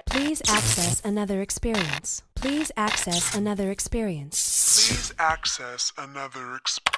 Please access another experience. Please access another experience. Please access another experience.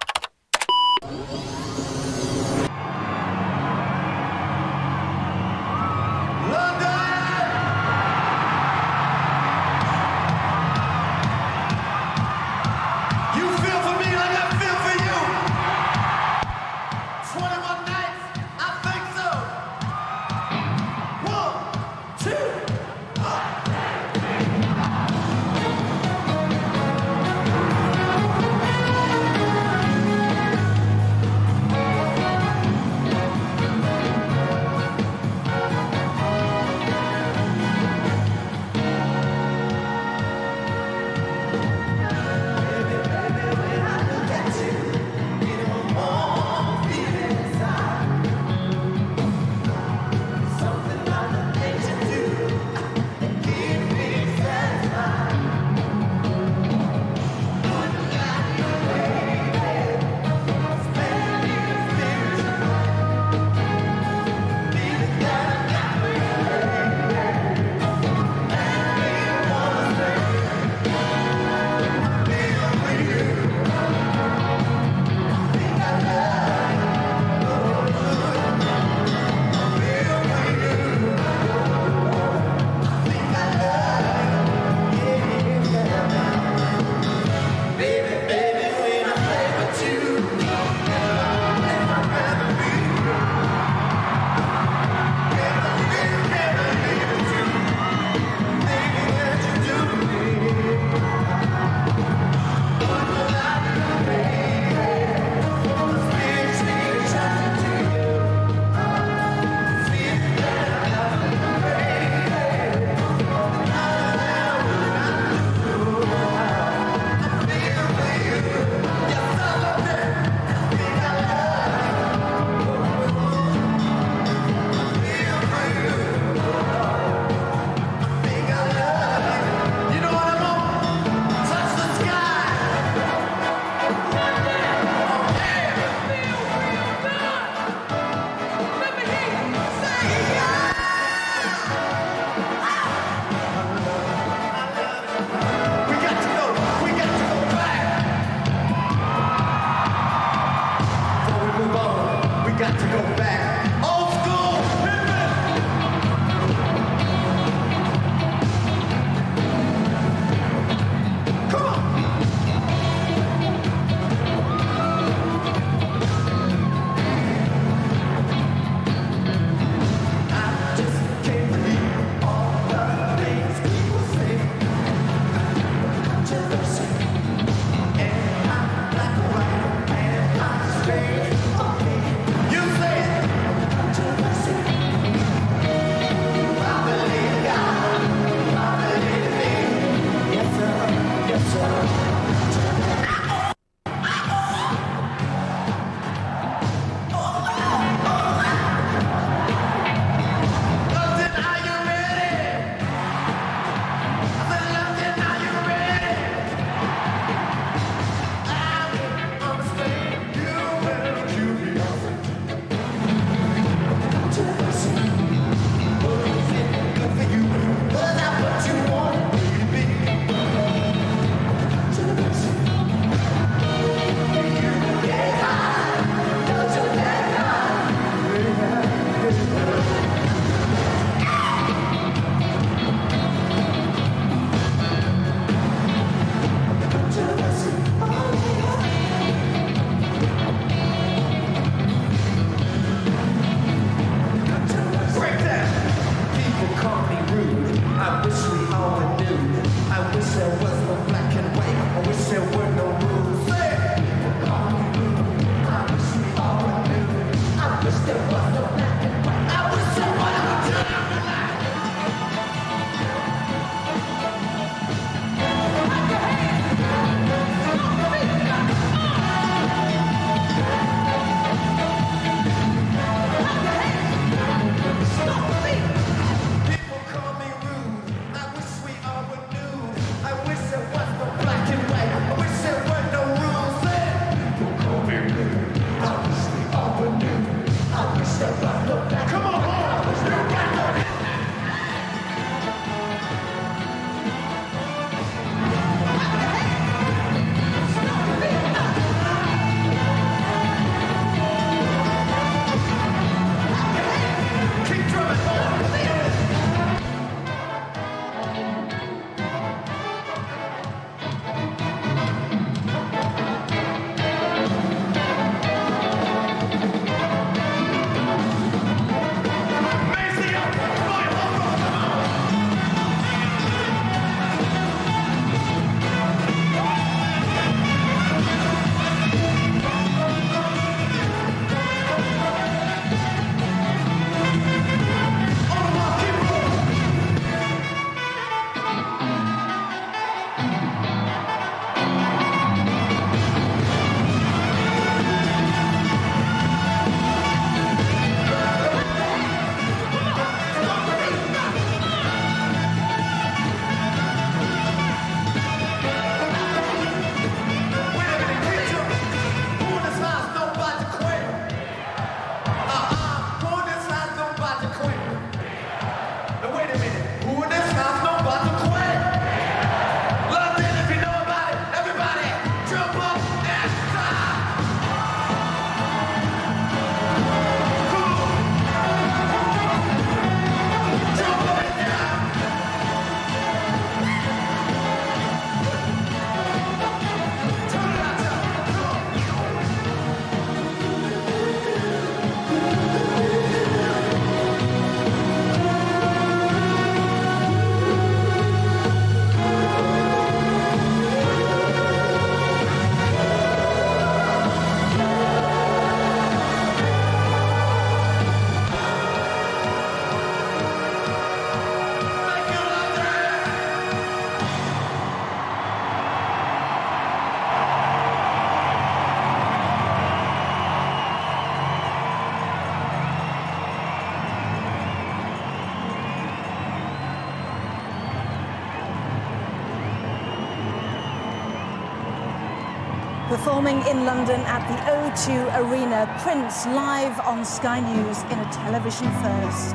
Performing in London at the O2 Arena, Prince live on Sky News in a television first.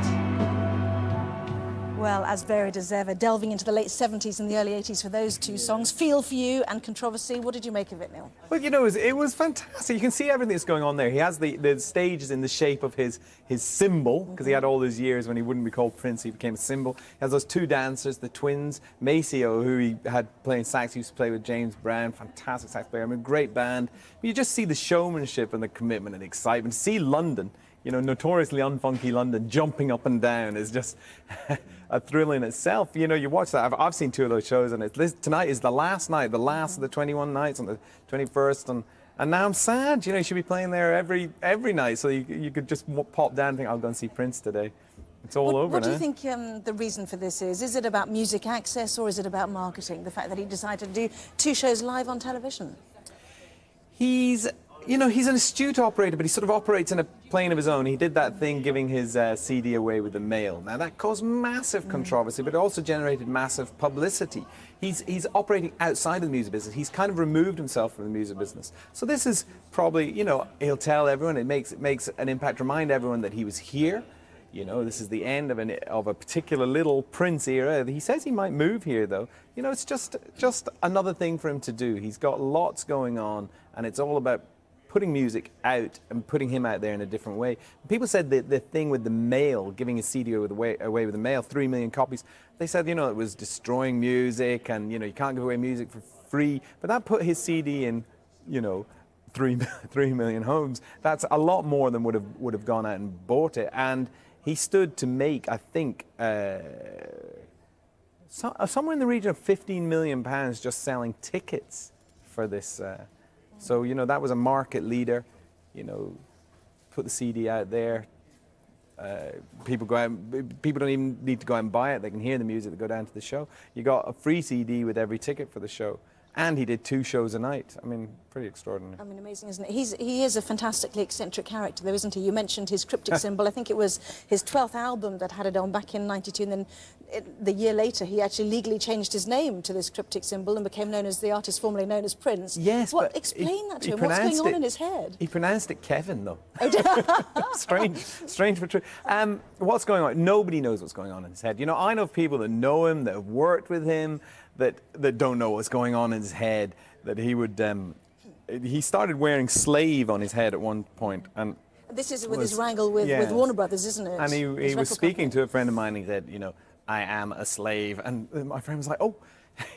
Well, as varied as ever, delving into the late 70s and the early 80s for those two songs. Feel for You and Controversy. What did you make of it, Neil? Well, you know, it was fantastic. You can see everything that's going on there. He has the stages in the shape of his symbol, because he had all those years when he wouldn't be called Prince, he became a symbol. He has those two dancers, the twins, Maceo, who he had playing sax, he used to play with James Brown, fantastic sax player, I mean, great band. You just see the showmanship and the commitment and excitement. See London, you know, notoriously unfunky London, jumping up and down is just a thrill in itself. You know, you watch that. I've seen two of those shows, and tonight is the last night, the last of the 21 nights on the 21st, and now I'm sad. You know, you should be playing there every night, so you could just pop down and think, I'll go and see Prince today. It's all over now. What do you think the reason for this is? Is it about music access, or is it about marketing? The fact that he decided to do two shows live on television? You know, he's an astute operator, but he sort of operates in a plane of his own. He did that thing giving his CD away with the mail. Now, that caused massive controversy, but it also generated massive publicity. He's operating outside of the music business. He's kind of removed himself from the music business. So this is probably, you know, he'll tell everyone, it makes an impact, remind everyone that he was here. You know, this is the end of a particular little Prince era. He says he might move here, though. You know, it's just another thing for him to do. He's got lots going on, and it's all about putting music out and putting him out there in a different way. People said that the thing with the mail, giving his CD away with the mail, 3 million copies, they said, you know, it was destroying music and, you know, you can't give away music for free. But that put his CD in, you know, 3 million homes. That's a lot more than would have gone out and bought it. And he stood to make, I think, somewhere in the region of £15 million just selling tickets for this. So, you know, that was a market leader, you know, put the CD out there. People don't even need to go out and buy it. They can hear the music, they go down to the show. You got a free CD with every ticket for the show. And he did 2 shows a night. I mean, pretty extraordinary. I mean, amazing, isn't it? He is a fantastically eccentric character, though, isn't he? You mentioned his cryptic symbol. I think it was his 12th album that had it on back in '92, and then the year later, he actually legally changed his name to this cryptic symbol and became known as the artist formerly known as Prince. Yes, but explain that to him. What's going on in his head? He pronounced it Kevin, though. Strange but true. What's going on? Nobody knows what's going on in his head. You know, I know people that know him, that have worked with him, that don't know what's going on in his head. That he would, he started wearing Slave on his head at one point, and this is with his wrangle with Warner Brothers, isn't it? And he was speaking to a friend of mine. And he said, you know, I am a slave, and my friend was like, oh,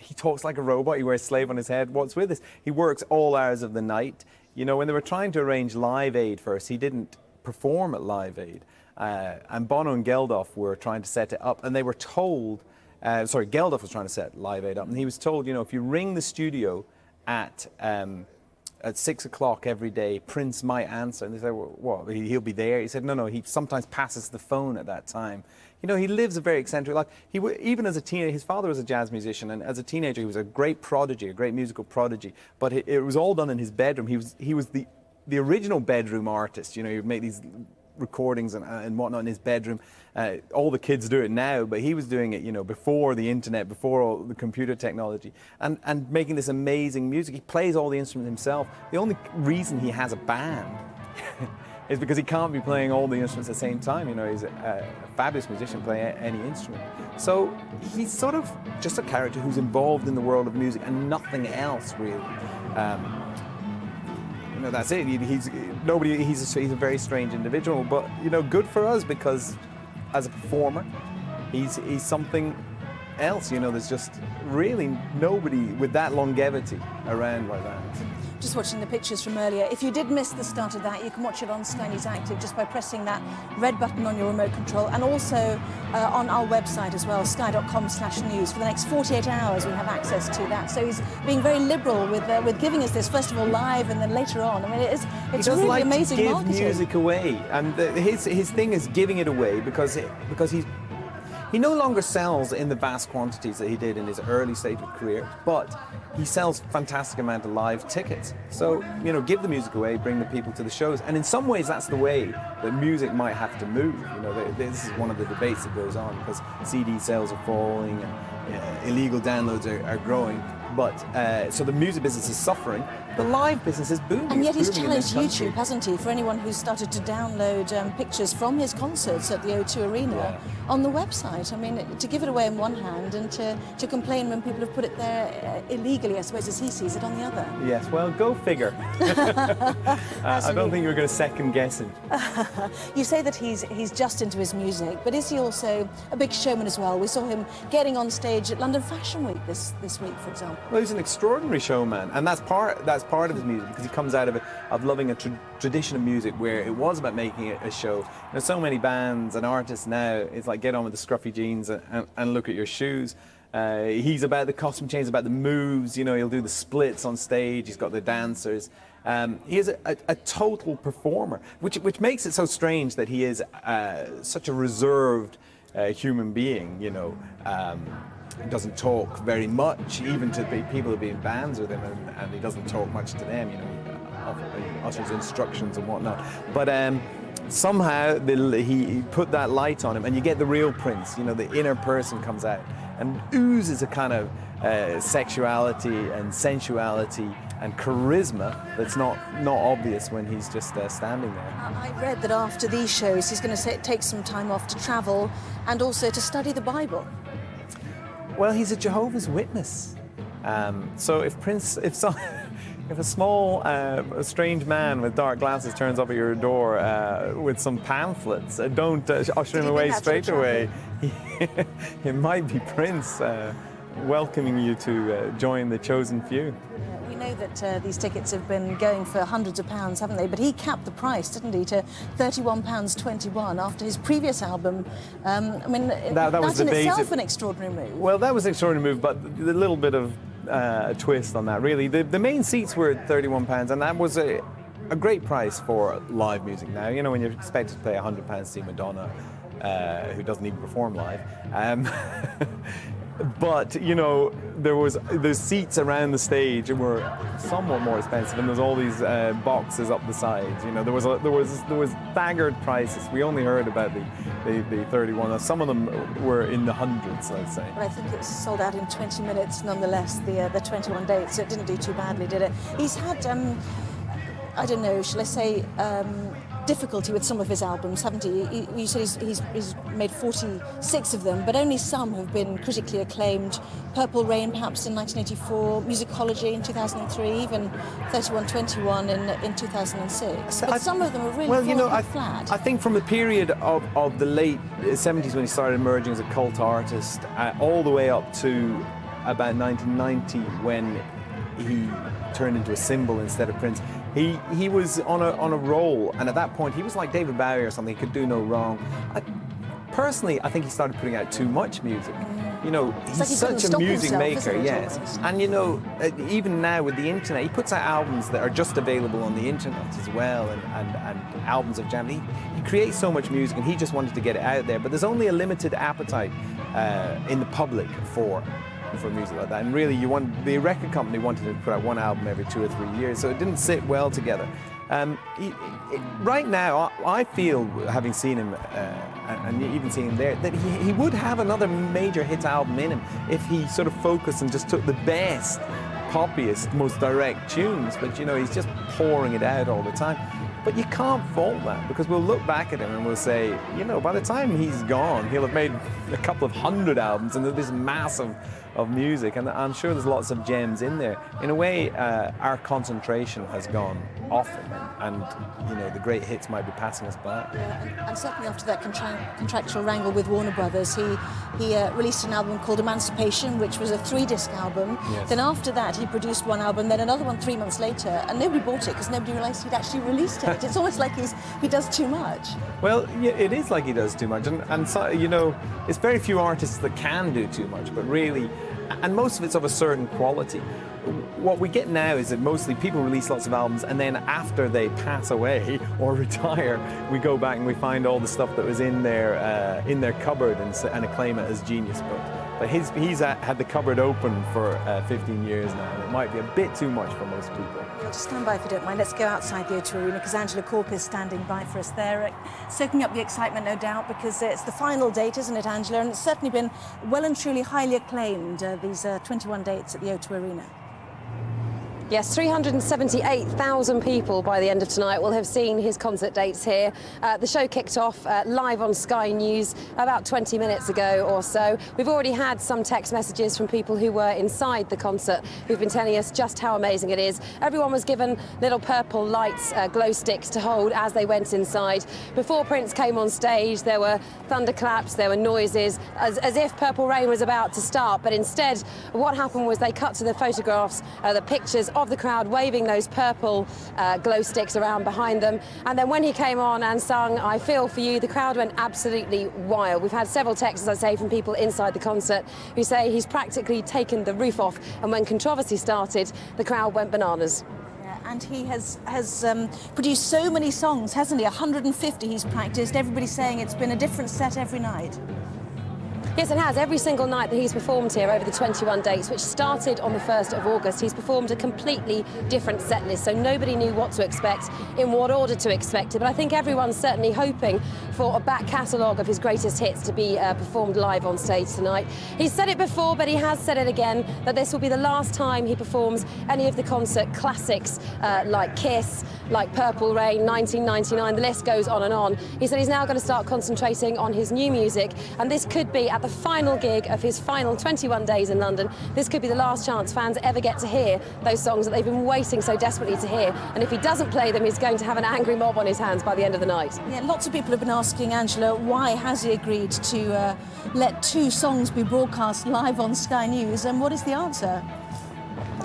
he talks like a robot. He wears Slave on his head. What's with this? He works all hours of the night. You know, when they were trying to arrange Live Aid first, he didn't perform at Live Aid, and Bono and Geldof were trying to set it up, and they were told. Geldof was trying to set Live Aid up, and he was told, you know, if you ring the studio at 6 o'clock every day, Prince might answer. And they said, well, what, he'll be there? He said, no, he sometimes passes the phone at that time. You know, he lives a very eccentric life. Even as a teenager, his father was a jazz musician, and as a teenager, he was a great prodigy, a great musical prodigy. But it was all done in his bedroom. He was the original bedroom artist. You know, he would make these recordings and whatnot in his bedroom. All the kids do it now, but he was doing it, you know, before the internet, before all the computer technology, and making this amazing music. He plays all the instruments himself. The only reason he has a band is because he can't be playing all the instruments at the same time. You know, he's a fabulous musician, playing any instrument. So he's sort of just a character who's involved in the world of music and nothing else, really. You know, that's it. He's a very strange individual, but, you know, good for us, because as a performer, he's something else. You know, there's just really nobody with that longevity around like that. Just watching the pictures from earlier. If you did miss the start of that, you can watch it on Sky News Active just by pressing that red button on your remote control, and also on our website as well, sky.com/news. For the next 48 hours, we have access to that. So he's being very liberal with giving us this, first of all live, and then later on. I mean, it's really like amazing to give marketing. Music away, and his thing is giving it away because he no longer sells in the vast quantities that he did in his early stage of career, but he sells fantastic amount of live tickets. So, you know, give the music away, bring the people to the shows. And in some ways, that's the way that music might have to move. You know, this is one of the debates that goes on, because CD sales are falling and illegal downloads are growing. But so the music business is suffering. The live business is booming. And yet he's It's booming in this challenged country. YouTube, hasn't he, for anyone who's started to download pictures from his concerts at the O2 Arena on the website. I mean, to give it away in one hand and to complain when people have put it there illegally, I suppose, as he sees it, on the other. Yes, well, go figure. I don't think you're going to second guess it. You say that he's just into his music, but is he also a big showman as well? We saw him getting on stage at London Fashion Week this week, for example. Well, he's an extraordinary showman, and that's part of his music, because he comes out of loving a tradition of music where it was about making it a show. There's so many bands and artists now, it's like get on with the scruffy jeans and look at your shoes. He's about the costume change, about the moves, you know, he'll do the splits on stage, he's got the dancers. He is a total performer, which makes it so strange that he is such a reserved human being, you know. He doesn't talk very much, even to people who be in bands with him, and he doesn't talk much to them, you know. He utters instructions and whatnot. But somehow he put that light on him, and you get the real Prince, you know, the inner person comes out and oozes a kind of sexuality and sensuality and charisma that's not obvious when he's just standing there. I read that after these shows he's going to take some time off to travel and also to study the Bible. Well, he's a Jehovah's Witness. So if a small, strange man with dark glasses turns up at your door with some pamphlets, don't usher him away straight away. It might be Prince welcoming you to join the chosen few. We know that these tickets have been going for hundreds of pounds, haven't they? But he capped the price, didn't he, to £31.21 after his previous album. I mean, that was that's in the days itself an extraordinary move. Well, that was an extraordinary move, but the little bit of a twist on that, really. The main seats were at £31, and that was a great price for live music now. You know, when you're expected to pay £100 to see Madonna, who doesn't even perform live. But, you know, the seats around the stage were somewhat more expensive, and there's all these boxes up the sides. You know, there was staggered prices. We only heard about the 31. Some of them were in the hundreds, let's say. But I think it was sold out in 20 minutes, nonetheless, the 21 dates. So it didn't do too badly, did it? He's had, I don't know, shall I say, difficulty with some of his albums, haven't he? You said he's made 46 of them, but only some have been critically acclaimed. Purple Rain, perhaps, in 1984, Musicology in 2003, even 3121 in 2006. But some of them are really flat. I think from the period of the late 70s when he started emerging as a cult artist, all the way up to about 1990 when he turned into a symbol instead of Prince. He was on a roll, and at that point he was like David Bowie or something. He could do no wrong. Personally, I think he started putting out too much music. You know, he's like such a music maker, yes. And you know, even now with the internet, he puts out albums that are just available on the internet as well, and albums of jam. He creates so much music, and he just wanted to get it out there. But there's only a limited appetite in the public for music like that, and really the record company wanted to put out one album every 2 or 3 years, so it didn't sit well together. Right now, I feel, having seen him and even seeing him there, that he would have another major hit album in him if he sort of focused and just took the best, poppiest, most direct tunes. But you know, he's just pouring it out all the time. But you can't fault that, because we'll look back at him and we'll say, you know, by the time he's gone, he'll have made a couple of hundred albums and there's this mass of music, and I'm sure there's lots of gems in there. In a way, our concentration has gone off him, and you know, the great hits might be passing us by. Yeah, and certainly after that contractual wrangle with Warner Brothers, he released an album called Emancipation, which was a 3-disc album. Yes. Then after that, he produced one album, then another one 3 months later, and nobody bought it because nobody realised he'd actually released it. It's almost like he does too much. Well, yeah, it is like he does too much, and so, you know, it's very few artists that can do too much, but really, and most of it's of a certain quality. What we get now is that mostly people release lots of albums, and then after they pass away or retire, we go back and we find all the stuff that was in their cupboard and acclaim it as genius. But But he's had the cupboard open for 15 years now, and it might be a bit too much for most people. Well, just stand by if you don't mind. Let's go outside the O2 Arena because Angela Corp is standing by for us there, soaking up the excitement, no doubt, because it's the final date, isn't it, Angela? And it's certainly been well and truly highly acclaimed, these 21 dates at the O2 Arena. Yes, 378,000 people by the end of tonight will have seen his concert dates here. The show kicked off live on Sky News about 20 minutes ago or so. We've already had some text messages from people who were inside the concert who've been telling us just how amazing it is. Everyone was given little purple lights, glow sticks to hold as they went inside. Before Prince came on stage, there were thunderclaps, there were noises, as if Purple Rain was about to start. But instead, what happened was they cut to the photographs, the pictures of the crowd waving those purple glow sticks around behind them. And then when he came on and sung I Feel For You, the crowd went absolutely wild. We've had several texts, as I say, from people inside the concert who say he's practically taken the roof off, and when controversy started, the crowd went bananas. And he has produced so many songs, hasn't he? 150 he's practiced. Everybody's saying it's been a different set every night. Yes, it has. Every single night that he's performed here over the 21 dates, which started on the 1st of August, he's performed a completely different set list, so nobody knew what to expect, in what order to expect it. But I think everyone's certainly hoping for a back catalogue of his greatest hits to be performed live on stage tonight. He's said it before, but he has said it again, that this will be the last time he performs any of the concert classics like Kiss, like Purple Rain, 1999, the list goes on and on. He said he's now going to start concentrating on his new music, and this could be at the final gig of his final 21 days in London. This could be the last chance fans ever get to hear those songs that they've been waiting so desperately to hear. And if he doesn't play them, he's going to have an angry mob on his hands by the end of the night. Yeah, lots of people have been asking Angela, why has he agreed to let 2 songs be broadcast live on Sky News, and what is the answer?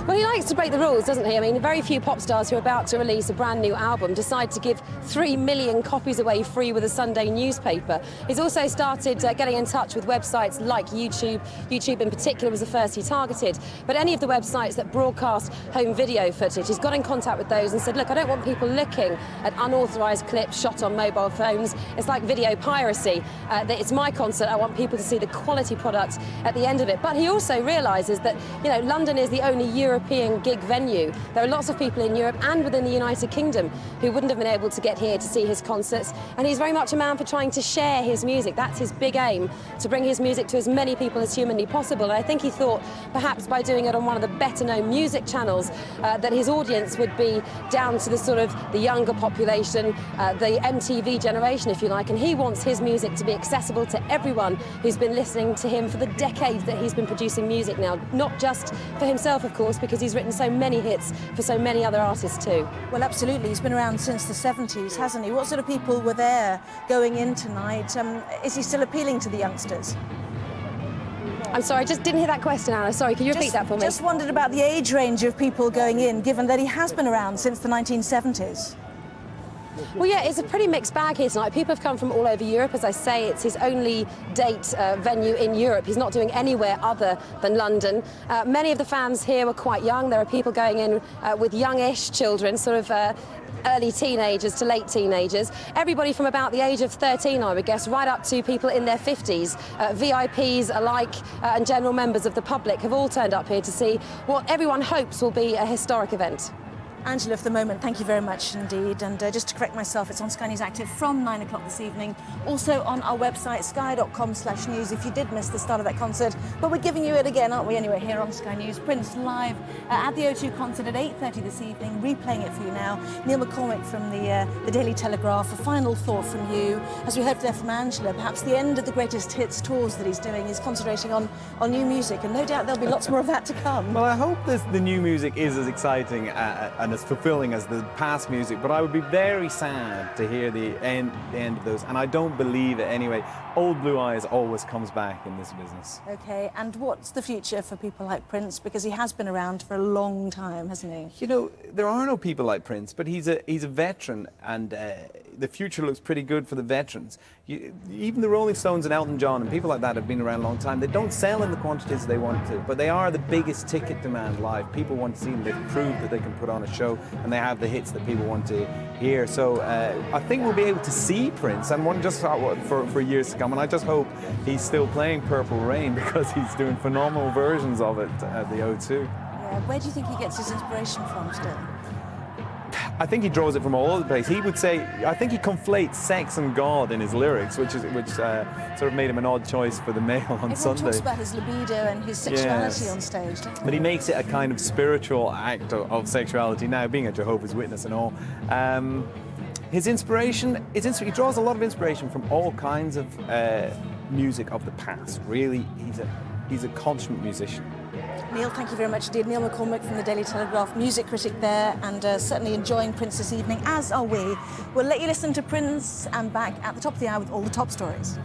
Well, he likes to break the rules, doesn't he? I mean, very few pop stars who are about to release a brand new album decide to give 3 million copies away free with a Sunday newspaper. He's also started getting in touch with websites like YouTube. YouTube in particular was the first he targeted. But any of the websites that broadcast home video footage, he's got in contact with those and said, look, I don't want people looking at unauthorised clips shot on mobile phones. It's like video piracy. It's my concert. I want people to see the quality product at the end of it. But he also realises that, you know, London is the only European gig venue. There are lots of people in Europe and within the United Kingdom who wouldn't have been able to get here to see his concerts, and he's very much a man for trying to share his music. That's his big aim, to bring his music to as many people as humanly possible. And I think he thought perhaps by doing it on one of the better known music channels that his audience would be down to the sort of the younger population, the MTV generation, if you like, and he wants his music to be accessible to everyone who's been listening to him for the decades that he's been producing music now, not just for himself, of course, because he's written so many hits for so many other artists too. Well, absolutely. He's been around since the 70s, hasn't he? What sort of people were there going in tonight? Is he still appealing to the youngsters? I'm sorry, I just didn't hear that question, Anna. Sorry, can you repeat that for me? Just wondered about the age range of people going in, given that he has been around since the 1970s. Well, yeah, it's a pretty mixed bag here tonight. People have come from all over Europe. As I say, it's his only date venue in Europe. He's not doing anywhere other than London. Many of the fans here were quite young. There are people going in with youngish children, sort of early teenagers to late teenagers. Everybody from about the age of 13, I would guess, right up to people in their 50s. VIPs alike and general members of the public have all turned up here to see what everyone hopes will be a historic event. Angela, for the moment, thank you very much indeed. And just to correct myself, it's on Sky News Active from 9 o'clock this evening. Also on our website, sky.com/news, if you did miss the start of that concert. But we're giving you it again, aren't we, anyway, here on Sky News. Prince live at the O2 concert at 8:30 this evening, replaying it for you now. Neil McCormick from the Daily Telegraph, a final thought from you. As we heard there from Angela, perhaps the end of the greatest hits tours that he's doing is concentrating on new music, and no doubt there'll be lots more of that to come. Well, I hope the new music is as exciting and as fulfilling as the past music, but I would be very sad to hear the end of those, and I don't believe it anyway. Old Blue Eyes always comes back in this business. OK, and what's the future for people like Prince? Because he has been around for a long time, hasn't he? You know, there are no people like Prince, but he's a veteran, and the future looks pretty good for the veterans. Even the Rolling Stones and Elton John and people like that have been around a long time. They don't sell in the quantities they want to, but they are the biggest ticket demand live. People want to see them. They've proved that they can put on a show, and they have the hits that people want to here. So I think we'll be able to see Prince, and one just for years to come. And I just hope he's still playing Purple Rain, because he's doing phenomenal versions of it at the O2. Yeah. Where do you think he gets his inspiration from still? I think he draws it from all over the place. He would say, I think he conflates sex and God in his lyrics, which sort of made him an odd choice for the male on Everyone Sunday. talks about his libido and his sexuality Yes. on stage, don't But he makes it a kind of spiritual act of sexuality now, being a Jehovah's Witness and all. His inspiration, he draws a lot of inspiration from all kinds of music of the past. Really, he's a consummate musician. Neil, thank you very much indeed. Neil McCormick from the Daily Telegraph, music critic there, and certainly enjoying Prince this evening, as are we. We'll let you listen to Prince and back at the top of the hour with all the top stories.